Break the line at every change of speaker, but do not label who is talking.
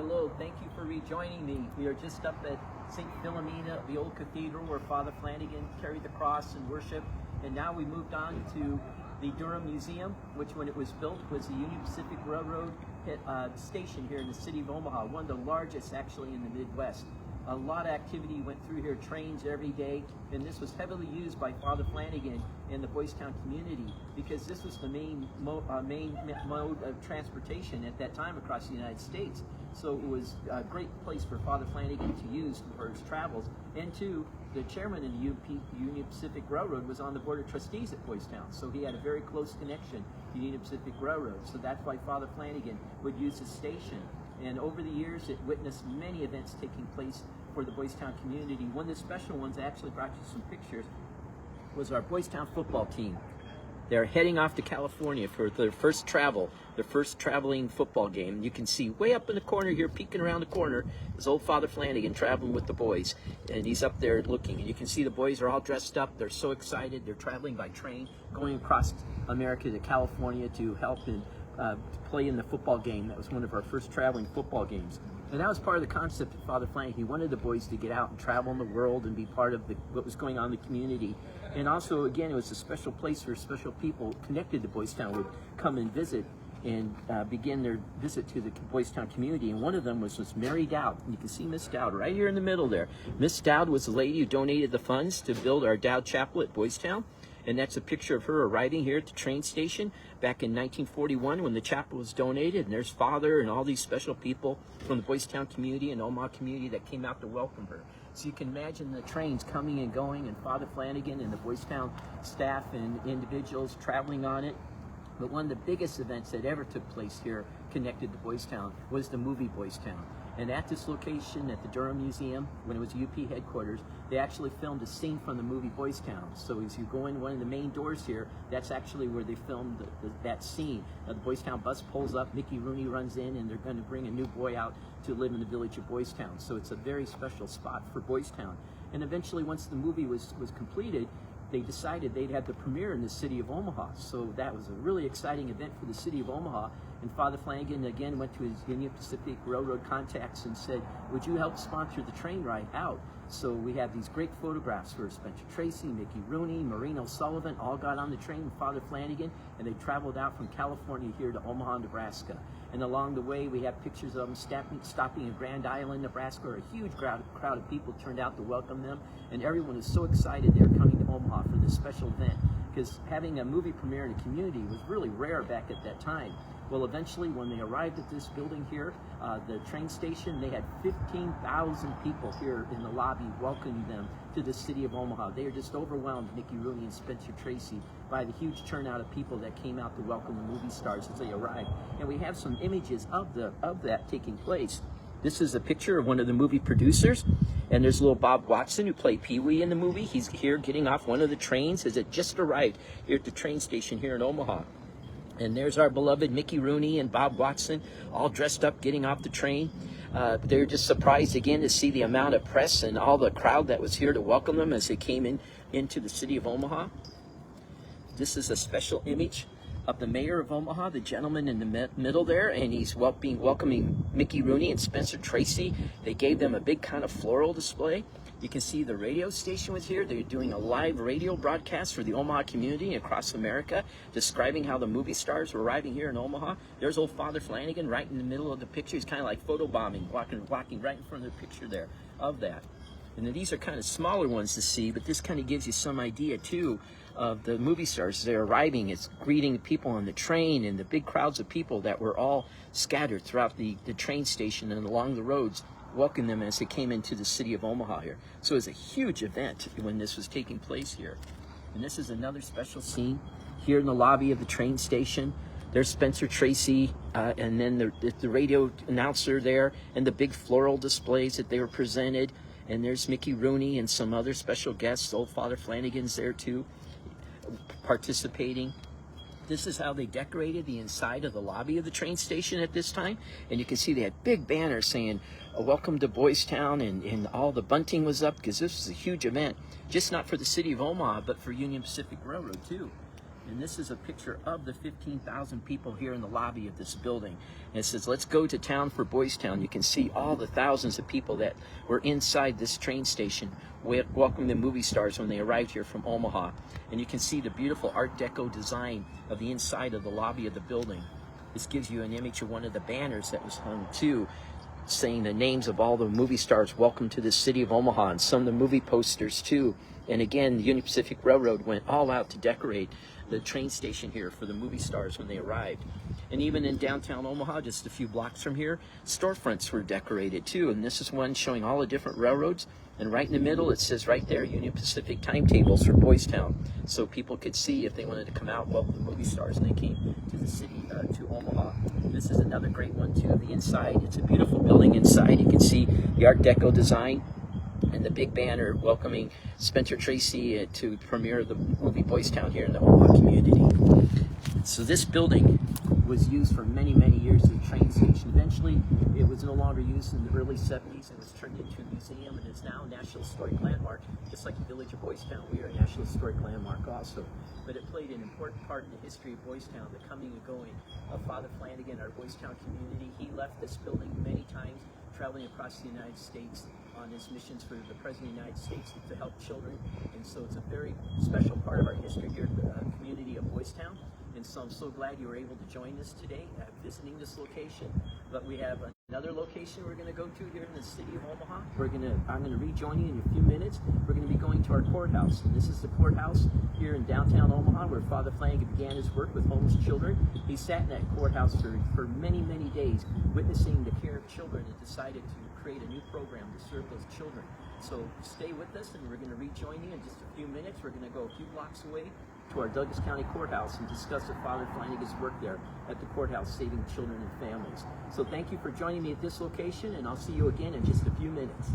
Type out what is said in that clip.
Hello, thank you for rejoining me. We are just up at St. Philomena, the old cathedral where Father Flanagan carried the cross and worship. And now we moved on to the Durham Museum, which when it was built was the Union Pacific Railroad station here in the city of Omaha, one of the largest actually in the Midwest. A lot of activity went through here, trains every day, and this was heavily used by Father Flanagan and the Boys Town community because this was the main mode of transportation at that time across the United States. So it was a great place for Father Flanagan to use for his travels. And two, the chairman of the Union Pacific Railroad was on the board of trustees at Boys Town, so he had a very close connection to the Union Pacific Railroad. So that's why Father Flanagan would use the station. And over the years, it witnessed many events taking place for the Boys Town community. One of the special ones, I actually brought you some pictures, was our Boys Town football team. They're heading off to California for their first traveling football game. You can see way up in the corner here, peeking around the corner, is old Father Flanagan traveling with the boys. And he's up there looking. And you can see the boys are all dressed up. They're so excited. They're traveling by train, going across America to California to help and to play in the football game. That was one of our first traveling football games. And that was part of the concept of Father Flanagan. He wanted the boys to get out and travel in the world and be part of what was going on in the community. And also, again, it was a special place where special people connected to Boys Town would come and visit and begin their visit to the Boys Town community. And one of them was Mary Dowd. And you can see Miss Dowd right here in the middle there. Miss Dowd was the lady who donated the funds to build our Dowd Chapel at Boys Town. And that's a picture of her arriving here at the train station back in 1941 when the chapel was donated. And there's Father and all these special people from the Boys Town community and Omaha community that came out to welcome her. So you can imagine the trains coming and going and Father Flanagan and the Boys Town staff and individuals traveling on it. But one of the biggest events that ever took place here connected to Boys Town was the movie Boys Town. And at this location, at the Durham Museum, when it was UP headquarters, they actually filmed a scene from the movie Boys Town. So as you go in one of the main doors here, that's actually where they filmed that scene. Now, the Boys Town bus pulls up, Mickey Rooney runs in, and they're going to bring a new boy out to live in the village of Boys Town. So it's a very special spot for Boys Town. And eventually, once the movie was completed, they decided they'd have the premiere in the city of Omaha. So that was a really exciting event for the city of Omaha. And Father Flanagan again went to his Union Pacific Railroad contacts and said, would you help sponsor the train ride out? So we have these great photographs where Spencer Tracy, Mickey Rooney, Maureen O'Sullivan all got on the train with Father Flanagan, and they traveled out from California here to Omaha, Nebraska. And along the way, we have pictures of them stopping in Grand Island, Nebraska, where a huge crowd of people turned out to welcome them. And everyone is so excited they're coming to Omaha for this special event, because having a movie premiere in a community was really rare back at that time. Well, eventually, when they arrived at this building here, the train station, they had 15,000 people here in the lobby welcoming them to the city of Omaha. They are just overwhelmed, Mickey Rooney and Spencer Tracy, by the huge turnout of people that came out to welcome the movie stars as they arrived. And we have some images of that taking place. This is a picture of one of the movie producers, and there's little Bob Watson who played Pee-wee in the movie. He's here getting off one of the trains as it just arrived here at the train station here in Omaha. And there's our beloved Mickey Rooney and Bob Watson, all dressed up, getting off the train. They're just surprised again to see the amount of press and all the crowd that was here to welcome them as they came into the city of Omaha. This is a special image of the mayor of Omaha, the gentleman in the middle there, and he's welcoming Mickey Rooney and Spencer Tracy. They gave them a big kind of floral display. You can see the radio station was here. They're doing a live radio broadcast for the Omaha community across America, describing how the movie stars were arriving here in Omaha. There's old Father Flanagan right in the middle of the picture. He's kind of like photobombing, walking right in front of the picture there of that. And then these are kind of smaller ones to see, but this kind of gives you some idea too of the movie stars. They're arriving, it's greeting people on the train and the big crowds of people that were all scattered throughout the train station and along the roads, welcome them as they came into the city of Omaha here. So it was a huge event when this was taking place here. And this is another special scene here in the lobby of the train station. There's Spencer Tracy, and then the radio announcer there, and the big floral displays that they were presented. And there's Mickey Rooney and some other special guests. Old Father Flanagan's there too, participating. This is how they decorated the inside of the lobby of the train station at this time. And you can see they had big banners saying, welcome to Boys Town, and all the bunting was up because this was a huge event, just not for the city of Omaha, but for Union Pacific Railroad too. And this is a picture of the 15,000 people here in the lobby of this building. And it says, let's go to town for Boys Town. You can see all the thousands of people that were inside this train station welcoming the movie stars when they arrived here from Omaha. And you can see the beautiful Art Deco design of the inside of the lobby of the building. This gives you an image of one of the banners that was hung too, saying the names of all the movie stars welcome to the city of Omaha, and some of the movie posters too. And again, the Union Pacific Railroad went all out to decorate the train station here for the movie stars when they arrived. And even in downtown Omaha, just a few blocks from here, storefronts were decorated too. And this is one showing all the different railroads. And right in the middle, it says right there, Union Pacific timetables for Boys Town. So people could see if they wanted to come out, welcome the movie stars, and they came to the city, to Omaha. This is another great one too. The inside, it's a beautiful building inside. You can see the Art Deco design and the big banner welcoming Spencer Tracy to premiere of the movie Boys Town here in the Omaha community. So this building was used for many, many years as a train station. Eventually, it was no longer used in the early 70s and was turned into a museum, and is now a National Historic Landmark. Just like the village of Boys Town, we are a National Historic Landmark also. But it played an important part in the history of Boys Town, the coming and going of Father Flanagan, our Boys Town community. He left this building many times, traveling across the United States on his missions for the President of the United States to help children. And so it's a very special part of our history here at the community of Boys Town. And so I'm so glad you were able to join us today visiting this location. But we have another location we're going to go to here in the city of Omaha. I'm going to rejoin you in a few minutes. We're going to be going to our courthouse. And this is the courthouse here in downtown Omaha, where Father Flanagan began his work with homeless children. He sat in that courthouse for many, many days, witnessing the care of children, and decided to create a new program to serve those children. So stay with us, and we're going to rejoin you in just a few minutes. We're going to go a few blocks away to our Douglas County Courthouse and discuss the Father Flanagan's work there at the courthouse, saving children and families. So thank you for joining me at this location, and I'll see you again in just a few minutes.